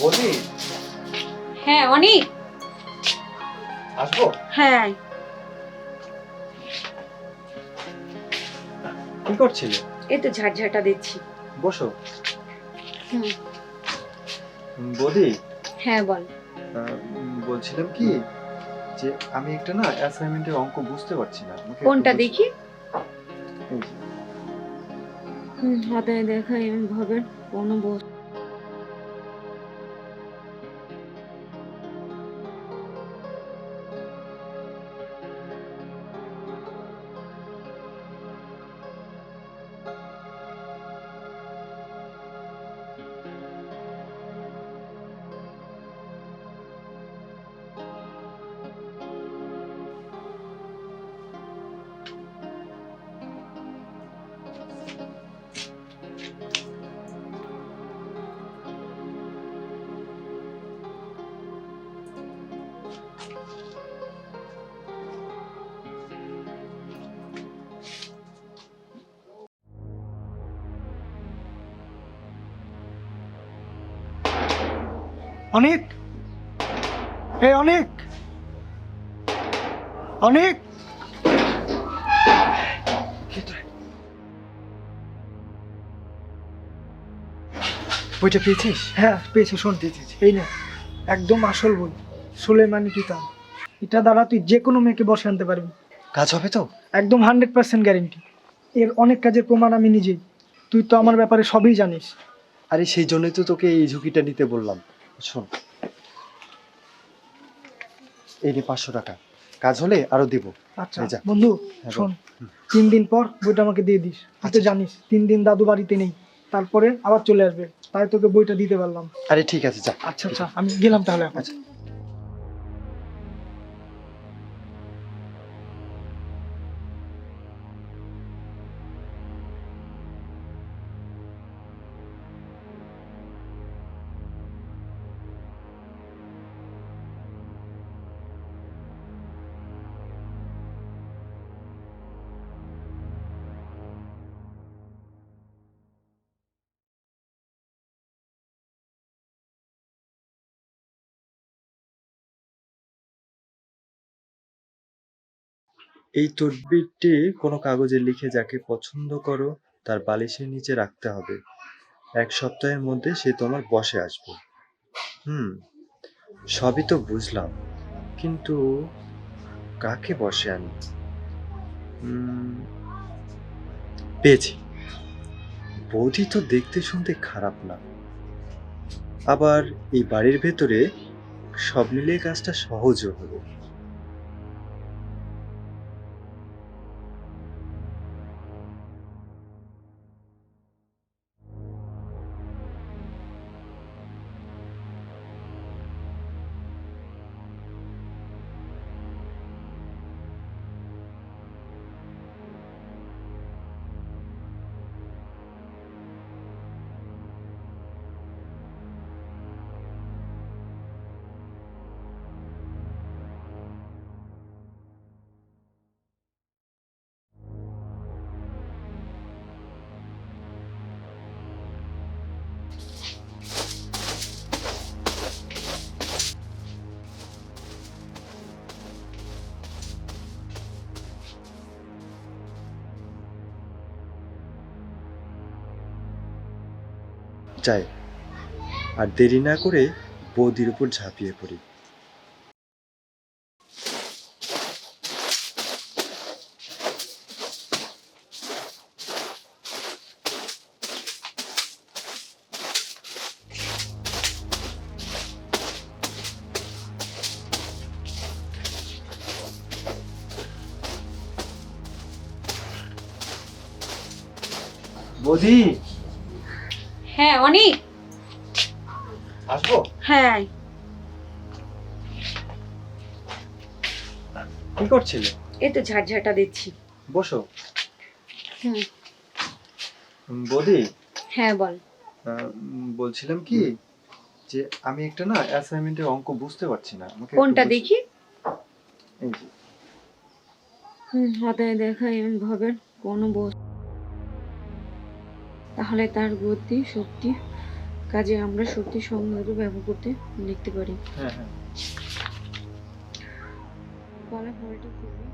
বৌদি হ্যাঁ অনেক। আসবো? হ্যাঁ কি করছিলে? এই তো ঝাড়ঝাড়টা দিচ্ছি। বসো। হুম। বৌদি হ্যাঁ বল। বলছিলাম কি যে আমি একটা না অ্যাসাইনমেন্টের অঙ্ক বুঝতে পারছি না, আমাকে একটু কোনটা দেখি? এই যে। হাতে দেখা এভাবে কোনো বস্তু। অনেক, এই অনেক, অনেক। বইটা পেয়েছিস? হ্যাঁ পেয়েছি, শোন এই নে, একদম আসল বই, সুলেমানি কিতাব। এটা দ্বারা তুই যে কোনো মেয়েকে বসে আনতে পারবি। কাজ হবে তো? একদম 100% গ্যারেন্টি। এর অনেক কাজের প্রমাণ আমি নিজেই। তুই তো আমার ব্যাপারে সবই জানিস। আরে সেই জন্যই তো তোকে এই ঝুঁকিটা নিতে বললাম। শোন, এই নে 500 টাকা, কাজ হলে আরো দিব। আচ্ছা এই যা। বন্ধু, হ্যাঁ, শোন, হুম। 3 দিন পর বইটা আমাকে দিয়ে দিস। তুই তো আচ্ছা। জানিস 3 দিন দাদু বাড়িতে নেই, তারপরে আবার চলে আসবে, তাই তোকে বইটা দিতে পারলাম। আরে ঠিক আছে, যা। আচ্ছা আচ্ছা, আমি গেলাম তাহলে এখন। আচ্ছা। এই তদবিরটি কোনো কাগজে লিখে যাকে পছন্দ করো তার বালিশের নিচে রাখতে হবে। 1 সপ্তাহের মধ্যে সে তোমার বশে আসবে। সবই তো বুঝলাম, কিন্তু কাকে বশে আনি? উম, পেয়েছি। বৌদি তো দেখতে শুনতে খারাপ না, আবার এই বাড়ির ভেতরে সব মিলিয়ে কাজটা সহজও হবে। যাই, আর দেরি না করে বৌদির উপর ঝাঁপিয়ে পড়ি। বৌদি হ্যাঁ অনেক। আসবো? হ্যাঁ কি করছিলে? এই তো ঝাড়ঝাড়টা দিচ্ছি। বসো। হুম। বৌদি হ্যাঁ বল। বলছিলাম কি যে আমি একটা না অ্যাসাইনমেন্টের অঙ্ক বুঝতে পারছি না, আমাকে একটু কোনটা দেখি? এই যে। হাতে দেখা এভাবে কোনো বস্তু, তাহলে তার গতি শক্তি কাজে আমরা শক্তি সংগ্রহ ব্যবহার করতে লিখতে পারি। হ্যাঁ হ্যাঁ। ফলাফলটি খুবই